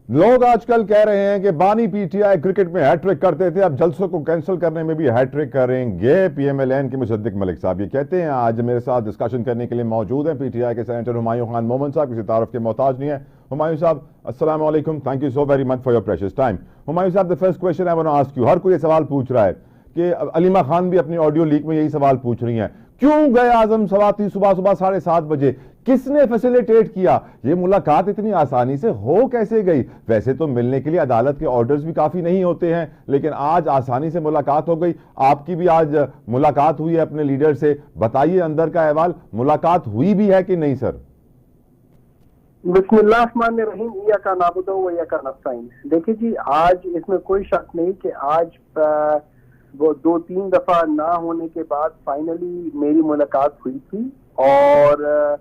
लोग आजकल कह रहे हैं कि बानी पीटीआई क्रिकेट में हैट्रिक करते थे, अब जलसों को कैंसिल करने में भी हैट्रिक करेंगे। पीएमएलएन के मुसद्दिक मलिक साहब ये कहते हैं। आज मेरे साथ डिस्कशन करने के लिए मौजूद हैं पीटीआई के सेनेटर हुमायूं खान मोमन साहब, किसी तारुफ के मोहताज नहीं है। हुमायूं साहब अस्सलाम वालेकुम, thank you so very much for your precious time. Humayun साहब, the first question I want to ask you, हर कोई ये सवाल पूछ रहा है कि अलीमा खान भी अपनी ऑडियो लीक में यही सवाल पूछ रही हैं, क्यों गए आजम सवाती सुबह सुबह 7:30 बजे, किसने फैसिलिटेट किया, ये मुलाकात इतनी आसानी से हो कैसे गई? वैसे तो मिलने के लिए अदालत के ऑर्डर्स भी काफी नहीं होते हैं, लेकिन आज आसानी से मुलाकात हो गई। आपकी भी आज मुलाकात हुई है अपने लीडर से, बताइए अंदर का अहवाल, मुलाकात हुई भी है कि नहीं सर? बिस्मिल्लाहिर्रहमानिर्रहीम, इय्याका नअबुदु व इय्याका नस्तईन। देखिए जी, आज इसमें कोई शक नहीं कि आज वो 2-3 दफा ना होने के बाद फाइनली मेरी मुलाकात हुई थी। और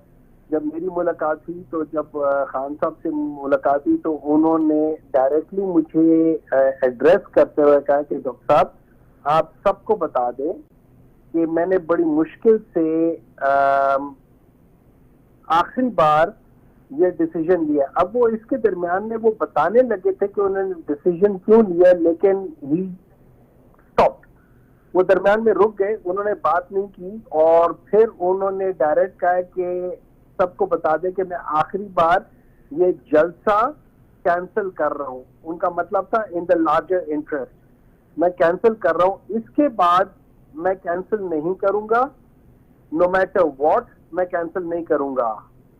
जब मेरी मुलाकात हुई तो जब खान साहब से मुलाकात हुई तो उन्होंने डायरेक्टली मुझे एड्रेस करते हुए कहा कि डॉक्टर साहब, आप सबको बता दें कि मैंने बड़ी मुश्किल से आखिरी बार ये डिसीजन लिया। अब वो इसके दरमियान में वो बताने लगे थे कि उन्होंने डिसीजन क्यों लिया, लेकिन ही स्टॉप, वो दरमियान में रुक गए, उन्होंने बात नहीं की। और फिर उन्होंने डायरेक्ट कहा कि सबको बता दें कि मैं आखिरी बार ये जलसा कैंसिल कर रहा हूँ। उनका मतलब था इन द लार्जर इंटरेस्ट, मैं कैंसिल कर रहा हूँ, इसके बाद मैं कैंसिल नहीं करूंगा, नो मैटर व्हाट मैं कैंसिल नहीं करूंगा।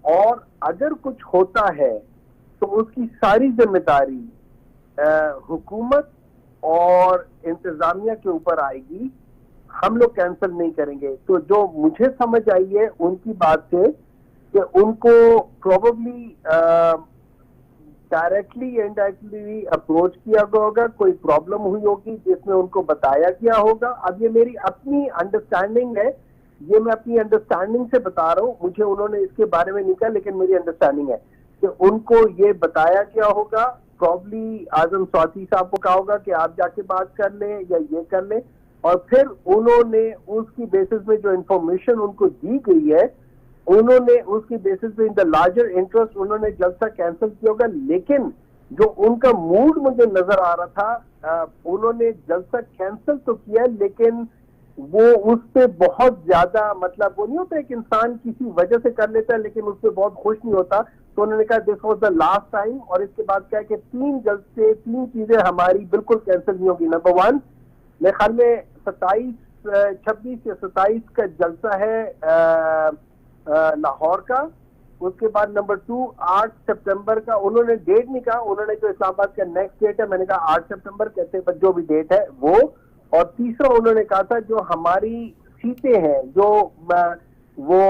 और अगर कुछ होता है तो उसकी सारी जिम्मेदारी हुकूमत और इंतजामिया के ऊपर आएगी, हम लोग कैंसिल नहीं करेंगे। तो जो मुझे समझ आई है उनकी बात से कि उनको प्रोबेबली डायरेक्टली इनडायरेक्टली अप्रोच किया गया होगा, कोई प्रॉब्लम हुई होगी जिसमें उनको बताया गया होगा। अब ये मेरी अपनी अंडरस्टैंडिंग है, ये मैं अपनी अंडरस्टैंडिंग से बता रहा हूँ, मुझे उन्होंने इसके बारे में नहीं कहा, लेकिन मेरी अंडरस्टैंडिंग है कि उनको ये बताया गया होगा। प्रॉब्ली आजम स्वाति साहब को कहा होगा कि आप जाके बात कर लें या ये कर लें, और फिर उन्होंने उसकी बेसिस में जो इंफॉर्मेशन उनको दी गई है, उन्होंने उसकी बेसिस पे इन द लार्जर इंटरेस्ट उन्होंने जलसा कैंसिल किया होगा। लेकिन जो उनका मूड मुझे नजर आ रहा था, उन्होंने जलसा कैंसिल तो किया, लेकिन वो उस पे बहुत ज्यादा, मतलब वो नहीं होता एक इंसान किसी वजह से कर लेता है लेकिन उस पर बहुत खुश नहीं होता। तो उन्होंने कहा this was the last time, और इसके बाद क्या कि 3 जलसे 3 चीजें हमारी बिल्कुल कैंसिल नहीं होगी। नंबर 1, मेरे ख्याल में 26 या 27 का जलसा है लाहौर का। उसके बाद नंबर 2 8 सितंबर का, उन्होंने डेट नहीं कहा, उन्होंने जो इस्लामाबाद का नेक्स्ट डेट है, मैंने कहा 8 सितंबर कहते हैं, जो भी डेट है वो। और तीसरा उन्होंने कहा था जो हमारी सीटें हैं, जो वो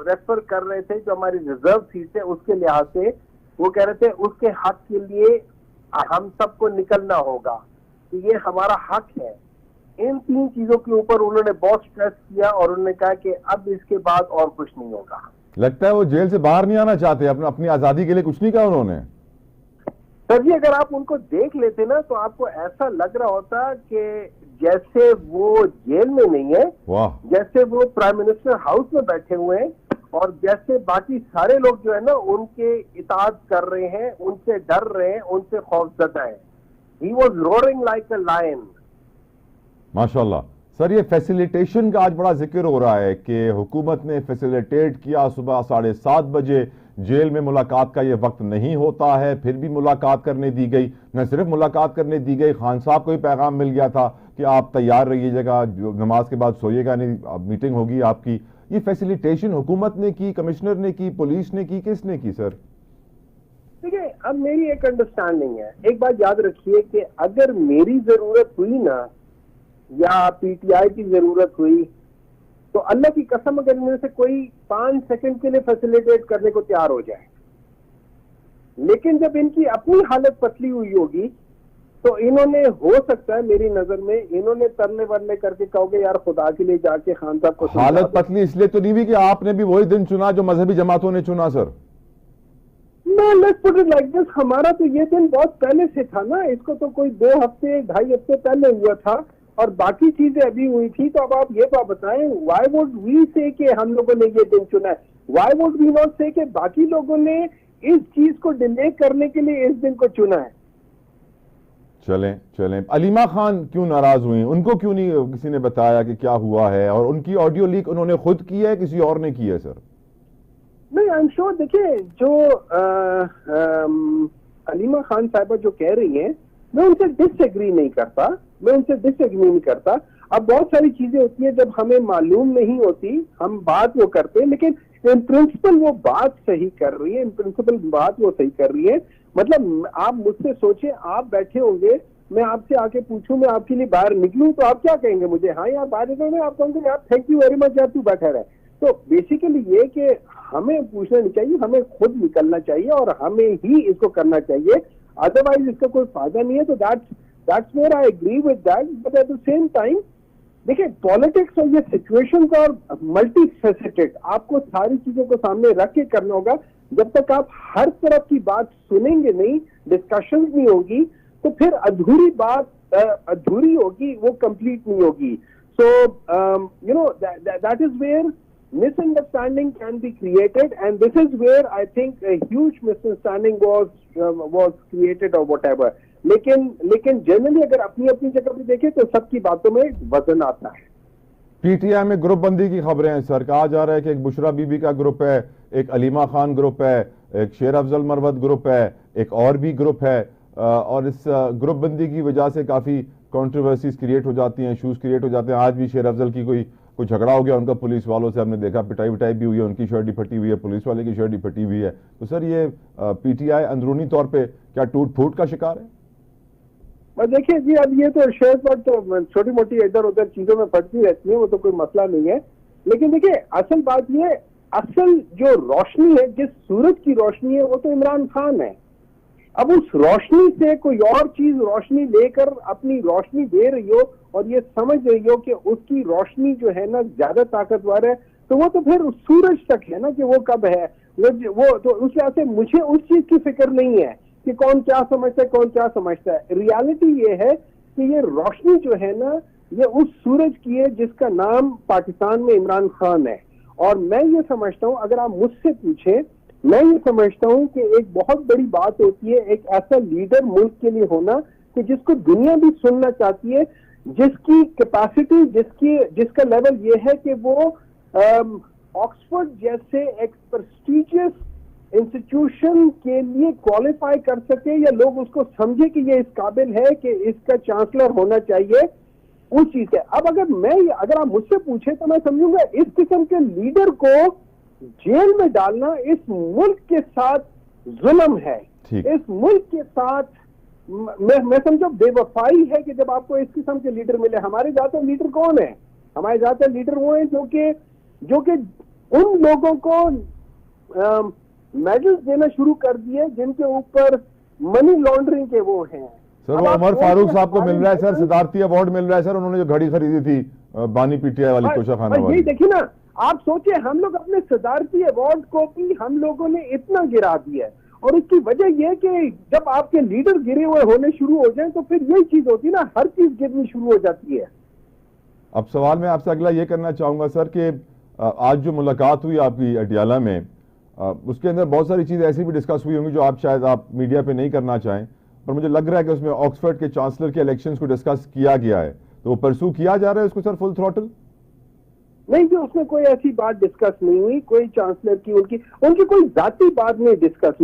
रेफर कर रहे थे, जो हमारी रिजर्व सीट है, उसके लिहाज से वो कह रहे थे उसके हक के लिए हम सबको निकलना होगा, तो ये हमारा हक है। इन 3 चीजों के ऊपर उन्होंने बहुत स्ट्रेस किया और उन्होंने कहा कि अब इसके बाद और कुछ नहीं होगा। लगता है वो जेल से बाहर नहीं आना चाहते, अपनी आजादी के लिए कुछ नहीं कहा उन्होंने। सर जी, अगर आप उनको देख लेते ना तो आपको ऐसा लग रहा होता कि जैसे वो जेल में नहीं है, जैसे वो प्राइम मिनिस्टर हाउस में बैठे हुए हैं, और जैसे बाकी सारे लोग जो है ना उनके इताअत कर रहे हैं, उनसे डर रहे हैं, उनसे खौफजदा है। He was roaring like a lion. माशाल्लाह सर, ये फैसिलिटेशन का आज बड़ा जिक्र हो रहा है कि हुकूमत ने फैसिलिटेट किया, सुबह 7:30 बजे जेल में मुलाकात का ये वक्त नहीं होता है, फिर भी मुलाकात करने दी गई। न सिर्फ मुलाकात करने दी गई, खान साहब को भी पैगाम मिल गया था कि आप तैयार रहिएगा, नमाज के बाद सोइएगा नहीं, मीटिंग होगी आपकी। ये फैसिलिटेशन हुकूमत ने की, कमिश्नर ने की, पुलिस ने की, किसने की सर? देखिए, अब मेरी एक अंडरस्टैंडिंग है, एक बात याद रखिए कि अगर मेरी जरूरत हुई ना या पीटीआई की जरूरत हुई तो अल्लाह की कसम अगर इनमें से कोई 5 सेकंड के लिए फैसिलिटेट करने को तैयार हो जाए, लेकिन जब इनकी अपनी हालत पतली हुई होगी तो इन्होंने, हो सकता है मेरी नजर में, इन्होंने तरले वरले करके कहोगे यार खुदा के लिए जाके खान साहब को। हालत पतली इसलिए तो नहीं हुई कि आपने भी वही दिन चुना जो मजहबी जमातों ने चुना sir. Let's put it like this, हमारा तो ये दिन बहुत पहले से था ना, इसको तो कोई 2 हफ्ते 2.5 हफ्ते पहले हुआ था और बाकी चीजें अभी हुई थी। तो अब आप ये बात बताएं, व्हाई वुड वी से कि हम लोगों ने ये दिन चुना है? व्हाई वुड वी नॉट से कि बाकी लोगों ने इस चीज को डिले करने के लिए इस दिन को चुना है। चलें चलें, अलीमा खान क्यों नाराज हुई, उनको क्यों नहीं किसी ने बताया कि क्या हुआ है, और उनकी ऑडियो लीक उन्होंने खुद की है किसी और ने की है सर? नहीं, आई एम श्योर, देखिए जो अलीमा खान साहिबा जो कह रही हैं, मैं उनसे डिसएग्री नहीं करता, अब बहुत सारी चीजें होती है जब हमें मालूम नहीं होती हम बात वो करते हैं, लेकिन इन प्रिंसिपल वो बात सही कर रही है, मतलब आप मुझसे सोचे, आप बैठे होंगे, मैं आपसे आके पूछूं, मैं आपके लिए बाहर निकलूं तो आप क्या कहेंगे मुझे? हाँ यार बाहर निकलना, आप कहोगे यार थैंक यू वेरी मच यार तू बैठा रहे। तो बेसिकली ये कि हमें पूछना नहीं चाहिए, हमें खुद निकलना चाहिए और हमें ही इसको करना चाहिए, अदरवाइज इसका कोई फायदा नहीं है। तो that's where I agree with that, but at the same time देखिए पॉलिटिक्स और ये सिचुएशन का मल्टी फेसेटेड, आपको सारी चीजों को सामने रख के करना होगा। जब तक आप हर तरफ की बात सुनेंगे नहीं, डिस्कशन नहीं होगी, तो फिर अधूरी बात अधूरी होगी, वो कंप्लीट नहीं होगी। So you know that is where misunderstanding can be created, and this is where I think a huge misunderstanding was created or whatever. लेकिन जनरली अगर अपनी अपनी जगह पे देखें तो सबकी बातों में वजन आता है। पीटीआई में ग्रुप बंदी की खबरें हैं सर, कहा जा रहा है कि एक बुशरा बीबी का ग्रुप है, एक अलीमा खान ग्रुप है, एक शेर अफजल मरवत ग्रुप है, एक और भी ग्रुप है, और इस ग्रुप बंदी की वजह से काफी कंट्रोवर्सीज क्रिएट हो जाती हैं, इशूज क्रिएट हो जाते हैं। आज भी शेर अफजल की कोई झगड़ा हो गया उनका पुलिस वालों से, हमने देखा पिटाई विटाई भी हुई है, उनकी शर्ट ही फटी हुई है, पुलिस वाले की शर्ट ही फटी हुई है। तो सर ये पीटीआई अंदरूनी तौर पे क्या टूट फूट का शिकार है? देखिए जी, अब ये तो शर्ट पर तो छोटी मोटी इधर उधर चीजों में फटती रहती है, वो तो कोई मसला नहीं है। लेकिन देखिए असल बात ये, असल जो रोशनी है, जिस सूरज की रोशनी है, वो तो इमरान खान है। अब उस रोशनी से कोई और चीज रोशनी लेकर अपनी रोशनी दे रही हो और ये समझ रही हो कि उसकी रोशनी जो है ना ज्यादा ताकतवर है, तो वो तो फिर उस सूरज तक है ना कि वो कब है, वो तो उस वजह से मुझे उस चीज की फिक्र नहीं है कि कौन क्या समझता है, कौन क्या समझता है। रियलिटी ये है कि ये रोशनी जो है ना, ये उस सूरज की है जिसका नाम पाकिस्तान में इमरान खान है। और मैं ये समझता हूं, अगर आप मुझसे पूछे, मैं ये समझता हूं कि एक बहुत बड़ी बात होती है एक ऐसा लीडर मुल्क के लिए होना कि जिसको दुनिया भी सुनना चाहती है, जिसकी कैपेसिटी, जिसका लेवल ये है कि वो ऑक्सफोर्ड जैसे एक प्रेस्टिजियस इंस्टीट्यूशन के लिए क्वालिफाई कर सके, या लोग उसको समझे कि ये इस काबिल है कि इसका चांसलर होना चाहिए, उस चीज है। अब अगर आप मुझसे पूछे तो मैं समझूंगा इस किस्म के लीडर को जेल में डालना इस मुल्क के साथ जुल्म है, इस मुल्क के साथ मैं समझो बेवफाई है कि जब आपको इस किस्म के लीडर मिले। हमारे ज्यादातर लीडर कौन है? हमारे ज्यादातर लीडर वो हैं जो कि उन लोगों को मेडल्स देना शुरू कर दिए जिनके ऊपर मनी लॉन्ड्रिंग के वो हैं। सर वो उमर फारूक साहब को मिल रहा है सर, सदारती अवार्ड मिल रहा है सर, उन्होंने जो घड़ी खरीदी थी बानी पीटीआई वाली, तोशा खाना वाली। यही देखिए ना, आप सोचिए हम लोग अपने सदारती अवार्ड को भी हम लोगों ने इतना गिरा दिया है, और उसकी वजह यह कि जब आपके लीडर गिरे हुए होने शुरू हो जाएं तो फिर यही चीज होती है ना, हर चीज गिरनी शुरू हो जाती है। अब सवाल मैं आपसे अगला ये करना चाहूंगा सर कि आज जो मुलाकात हुई आपकी अटियाला में, उसके अंदर बहुत सारी चीजें ऐसी भी डिस्कस हुई होंगी जो आप शायद मीडिया पे नहीं करना चाहें, पर मुझे लग रहा है कि उसमें ऑक्सफोर्ड के चांसलर के इलेक्शंस को डिस्कस किया गया है, तो वो परसू किया जा रहा है उसको सर फुल थ्रॉटल? नहीं जी, उसमें कोई ऐसी बात डिस्कस नहीं हुई, कोई चांसलर की उनकी कोई जाती बात नहीं डिस्कस